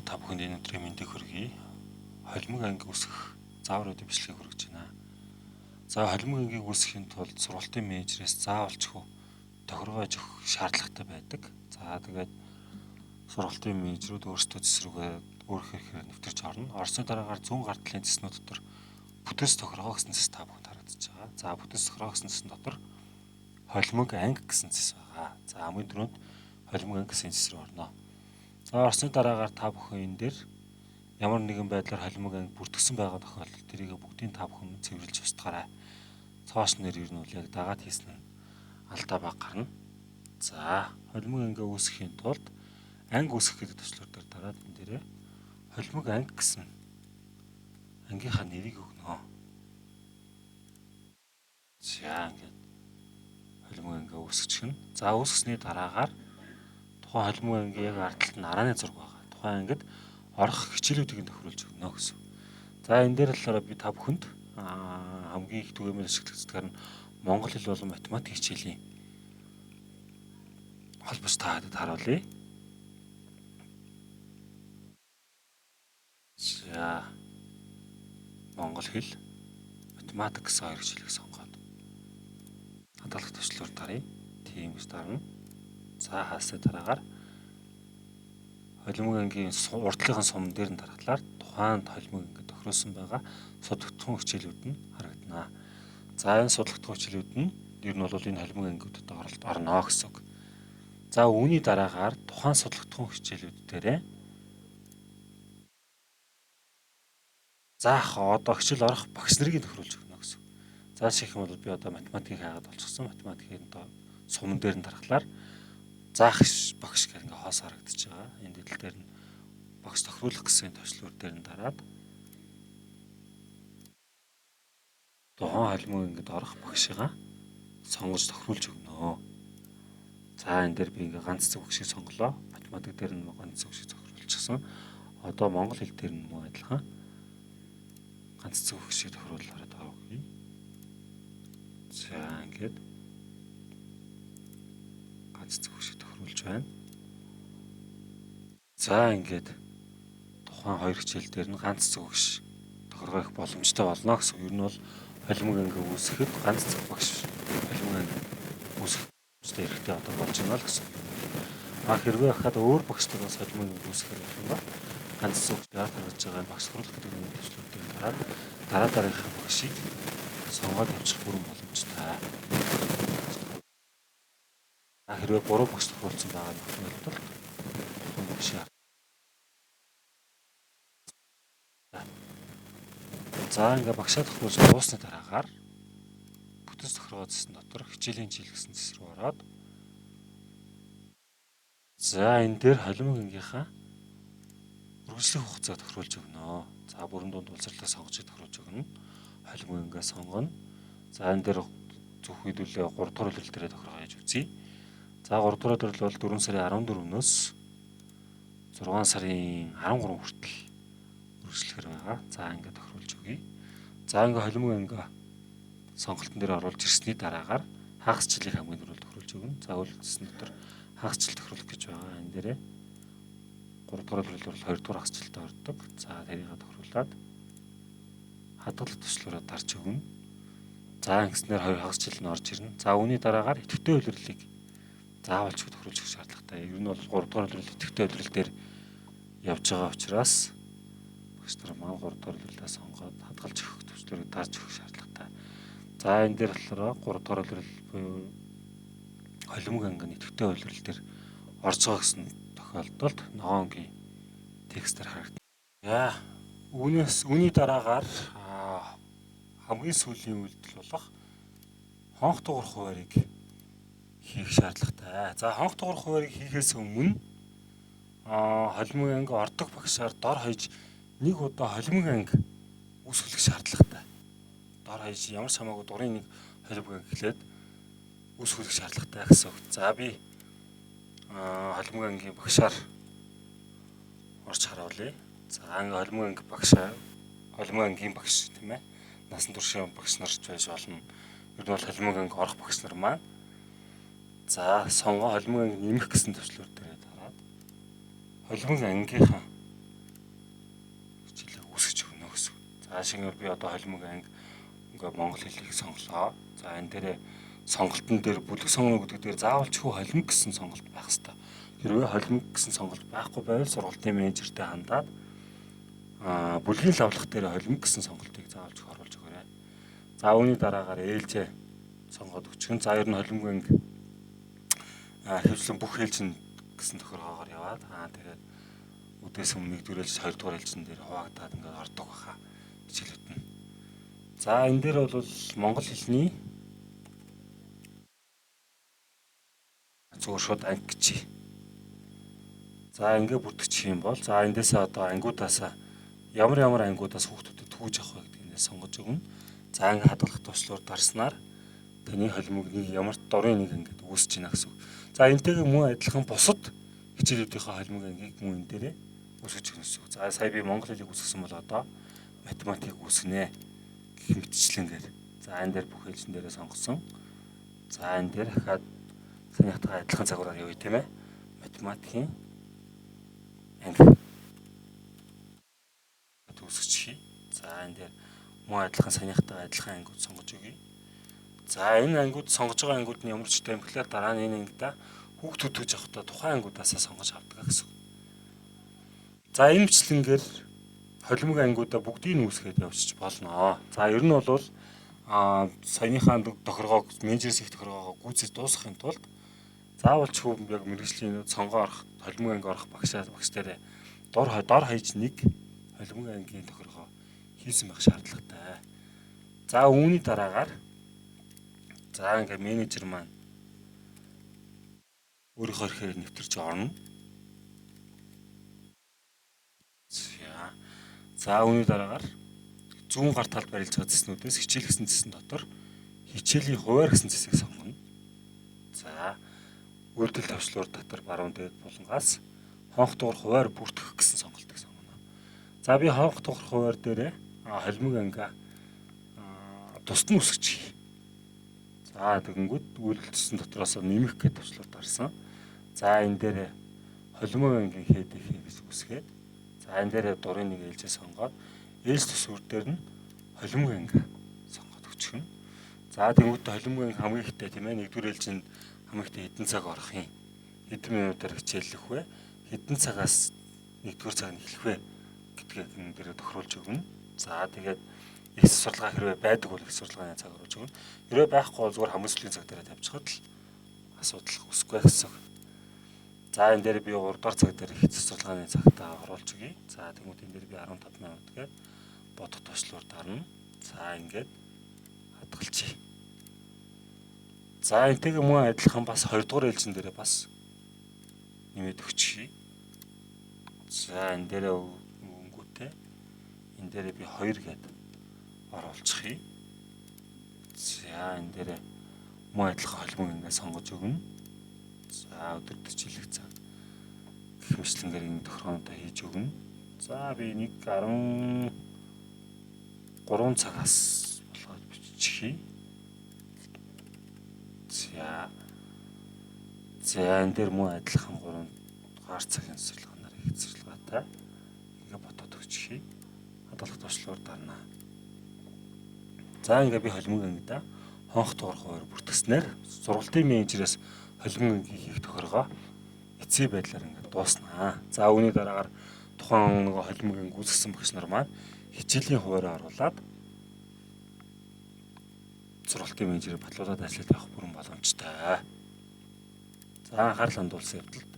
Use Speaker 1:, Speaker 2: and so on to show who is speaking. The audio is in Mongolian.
Speaker 1: та бүхэнд энэ өдрийн мэндийг хүргэе. Холимог анги үүсгэх заавруудын бичлэгийг хүргэж байна. За холимог ангийг үүсгэхийн тулд сургалтын менежерээс заавалчгүй тохиргоож өгөх шаардлагатай байдаг. За тэгээд сургалтын менежерүүд өөрсдөө цэсрүүгээ өөрөөр хэлбэл нэвтэрч орно. Орсны дараагаар 100 гартлын цэснүүд дотор бүтэц тохиргоо гэсэн цэс та бүхэнд харагдаж байгаа. За бүтэц тохиргоо гэсэн цэсэн дотор холимог анги гэсэн цэс байгаа. За хамгийн түрүүнд холимог анги гэсэн цэс рүү орно. За орсны дараагаар та бүхэн энэ дээр ямар нэгэн байдлаар холимог анги бүртгэсэн байгаа тохиолдолд тэрийг бүгдийг та бүхэн цэвэрлж устгаарай. Цоос нэр ер нь үл яг дагаад хийсэн нь алдаа баг гарна. За холимог анги үүсгэхийн тулд анги үүсгэх гэдэг төслөөр дээр дараад энэ дээрээ холимог анги гэсэн ангийнхаа нэрийг өгнө. За ингээд холимог анги үүсгэчихнэ. За үүсгэсний дараагаар тухайн холимог анги яг ардталт нь арааны зураг байгаа. Тухайн ангид орох хичээлүүдийг тохируулж өгнө гэсэн. За энэ дээр болохоор би та бүхэнд хамгийн их түгээмэл ашиглагддаг нь монгол хэл болон математик хичээлийн холбож таадаг харуулъя. За монгол хэл, математик гэсэн хоёр хичээлийг сонгоод хадгалах төслөөр даръя. Тийм гэж дарна. За хаасны дараагаар холимог ангийн урдлынхаа сум дээр нь дарахлаар тухайн холимог анги тохируулсан байгаа судлагдсан хичээлүүд нь харагдана. За энэ судлагдсан хичээлүүд нь ер нь бол энэ холимог ангиудад орно гэсэн үг. За үүний дараагаар тухайн судлагдсан хичээлүүд дээрээ заах одоо хичээл орох багш нарыг тохируулж өгнө гэсэн. За жишээлх юм бол би одоо математикийг хаагаад болчихсон. Математикийн суман дээр нь дарахлаар заах багш гэх ингээ хоос харагдаж байгаа. Энэ дэдэл дээр нь багш тохируулах гэсэн төслүүд дээр нь дараад тухайн холимог ангид орох багшигаа сонгож тохируулж өгнө. За энэ дээр би ингээ ганц зөв багшийг сонголоо. Математик дээр нь ганц зөв багшийг тохируулчихсан. Одоо монгол хэл дээр нь муу адилхан ганц зөв багшийг тохируулаад авъя. За ингээд ганц зөв багшийг тохируулж байна. За ингээд тухайн хоёр хичээл дээр нь ганц зөв багш тохиргоо их боломжтой болно гэсэн. Ер нь бол холимог анги үүсгэхэд ганц зөв багш холимог анги үүсгэх хэрэгтэй одоо болж байна л гэсэн. Хэрвээ хахад өөр багштайгаас холимог анги үүсгэх юм бол ганц зөв багш гаргаж байгаа багш сурвалж гэдэг нэг төслүүдээр дараагийнхаа багшийг сонгоод авчих бүрэн боломжтой. Хэрвээ 3 багш тохируулсан байгаа тохиолдолд багшаа. За ингээ багшаа тохируулж дуусны дараагаар бүтэц тохиргоо цэсэн дотор хичээлийн жил гэсэн цэс рүү ороод за энэ дээр холимог ангийнхаа үргэлжлэх хугацааг тохируулж өгнө. За бүрэн дунд улсрлыг сонгож тохируулж өгнө. Холимог ангиа сонгоно. За энэ дээр зөвх хэдүүлээ 3 дугаар улирал дээр тохиргоо яаж үзье. За 3 дугаар улирал бол 4 сарын 14-өөс 6 сарын 13 хүртэл үргэлжлэхээр байгаа. За ингээ тохируулж өгье. За ингээ холимог ангиа сонголтын дээр оруулж ирсний дараагаар хагасчлалыг хамгийн түрүүнд тохируулж өгнө. За үйлдэлсэн дотор хагасчлал тохируулах гэж байгаа. Энэ дээрээ 3 дугаар улирал бол 2 дугаар хагасчлалтай ордог. За тэрийг тохируулаад хадгалах төслөөрөө дарж өгнө. За ингэснээр хоёр хагасчлал нь орж ирнэ. За үүний дараагаар идэвхтэй улирлыг заавалчгүй тохируулж өгөх шаардлагатай. Ер нь бол 3 дугаар улирал идэвхтэй улирал дээр явж байгаа учраас багш нар маань 3 дугаар улиралаа сонгоод хадгалж өгөх төслөөрөө дарж өгөх шаардлагатай. За энэ дээр болохоор 3 дугаар улирал буюу холимог анги идэвхтэй улирал дээр орж байгаа гэсэн тохиолдолд ногоонгийн текстээр харагдана. Үүний дараагаар хамгийн сүүлийн үйлдэл болох хонх дуурах хуваарийг хийх шаардлагатай. За хонх дуурах хуваарийг хийхээс өмнө холимог анги ордог багшаар дор хаяж нэг удаа холимог анги үүсгэх шаардлагатай. Дор хаяж ямар ч хамаагүй дурын нэг холимог анги хэлээд үүсгэх шаардлагатай гэсэн үг. За би холимог ангийн багшаар орж харуулъя. За холимог анги багшаа холимог ангийн багш тийм ээ. Насан туршийн багш нарч байж болно. Ер нь бол холимог анги орох багш нар маань за сонгоо холимог анги нэмэх гэсэн төслөөр дээр дараад холимог ангийнхаа За шинээр би одоо холимог анги ингээ монгол хэлийг сонголоо. За энэ дээрээ сонголтын дээр бүлэг сонгоно гэдэг дээр заавал ч хүү холимог гэсэн сонголт байх хэрэгтэй. Хэрвээ холимог гэсэн сонголт байхгүй байвал сургуулийн менежертэй хандаад бүлгийн лавлах дээр холимог гэсэн сонголтыг заавал ч оруулж өгөөрэй. За үүний дараагаар ээлжээ сонгоод өчгөн. За ер нь холимог анги хэвлэн бүх ээлжин гэсэн тохиолгоогоор яваад тэгээд үдээс өмнө 1-р ээлж 2-р ээлжин дээр хуваагдаад ингээд ордог баха хичээлүүд нь. За энэ дээр бол монгол хэлний зүгээр шууд анги гэж. За ингээ бүрдчих юм бол за эндээсээ одоо ангиудаасаа ямар ангиудаас хүүхдүүдэд түүж авах вэ гэдгийг сонгож өгнө. За анги хадгалах туршлуур дарснаар таны холимог нэг ямар дорын нэг ингээд үүсэж байна гэсэн үг. За энтэйгээ мөн адилхан бусад хичээлүүдийнхээ холимог ангийг мөн энэ дээрээ үүсгэж өгнө гэсэн үг. За сая би монгол хэлийг үүсгэсэн бол одоо математик үүсгэнэ гэх мэтчлэнгээр. За энэ дээр бүх ээлжин дээрээ сонгосон. За энэ дээр хахад санийхтайгаа адилхан загвараар явъя тийм ээ. Математикийн анги үүсгэж. За энэ дээр мөн адилхан санийхтайгаа адилхан ангиуд сонгож өгье. За энэ ангиуд сонгож байгаа ангиуд нь ямар ч тэмдэглэлээр дараа нь энэ ангидаа хүүхдүүд түүж авахдаа тухайн ангиудаасаа сонгож авдаг гэсэн. За энэ мэтлэнгээр холимог ангиудаа бүгдийг нь үүсгээд явчих болно. За ер нь бол саяныхаа тохиргоог менежерс их тохиргоогоо гүйцэж дуусгахын тулд заавал ч яг мэргэжлийн сонгоо орох холимог анги орох багштай дор хаяж нэг холимог ангийн тохиргоо хийсэн байх шаардлагатай. За үүний дараагаар за ингээ менежер маань өөрийнхөө ихээр нэвтэрч орно. За үүний дараагаар зүүн гар талд барилж байгаа цэснүүдээс хичээл гэсэн цэсэн дотор хичээлийн хуваар гэсэн цэсийг сонгоно. За үйлдэл тавчлуур дотор баруун дээд булангаас хонх дугаар хуваар бүртгэх гэсэн сонголтыг сонгоно. За би хонх дугаар хуваар дээр холимог анги тусад нь үсгэж. За тэгэнгүүт үйлдэлсэн дотроос нэмэх гэж тавчлуур дарсан. За энэ дээр холимог ангийн хэд гэж үсгээд. За энэ дээр дурын нэг ээлжээ сонгоод ээлж төсвөр дээр нь холимог анги сонгоод өчгөн. За тэгэнгүүт холимог анги хамгийн ихтэй тийм ээ 1-р ээлжинд хамгийн ихтэй хэдэн цаг орох юм? Хэдэн минутаар хичээллэх вэ? Хэдэн цагаас 1-р цаг нь эхлэх вэ гэдгийг энэ дээр тохируулж өгнө. За тэгээд их сурвалгаа хэрвээ байдаг бол их сурвалгааны цаг оруулж өгнө. Хэрвээ байхгүй бол зүгээр хамгийн сүүлийн цаг дээр тавьчихад л асуудал үүсэхгүй гэсэн. За энэ дээр би 3-р цаг дээр их сурвалгааны цагтаа оруулж өгье. За тэгмүүд энэ дээр би 15 минут гээд бодох туршлуур дарна. За ингээд хадгалчих. За энтэйгээ мөн адилхан бас 2-р ээлжин дээр бас нэмээд өгчихье. За энэ дээр өнгөтэй энэ дээр би 2 гээд оруулчихъя. За энэ дээр мөн адилхан холимог ингээ сонгож өгнө. За өдөр төчлөх цаг гэх мэтлэнгээр энэ тохиолдолд хийж өгнө. За би нэг 13 цагаас болгоод бичихье. За энэ дээр мөн адилхан 3 дугаар цагийн сурвалгаанаар хийх сурвалгаатай. Ингээ бодоод өгчихье. Хадгалах туршлуур дарна. За ингээ би холимог ангидаа хонх дугаар хуваар бүртгэснээр сургалтын менежерээс холимог анги хийх тохиргоо эцсийн байдлаар ингээ дууснаа. За үүний дараагаар тухайн нэг холимог анги үүсгэсэн багш нар маань хичээлийн хуваараа оруулаад сургалтын менежерээр батлуулаад ажиллаж авах бүрэн боломжтой. За анхаарал хандуулсан явдалд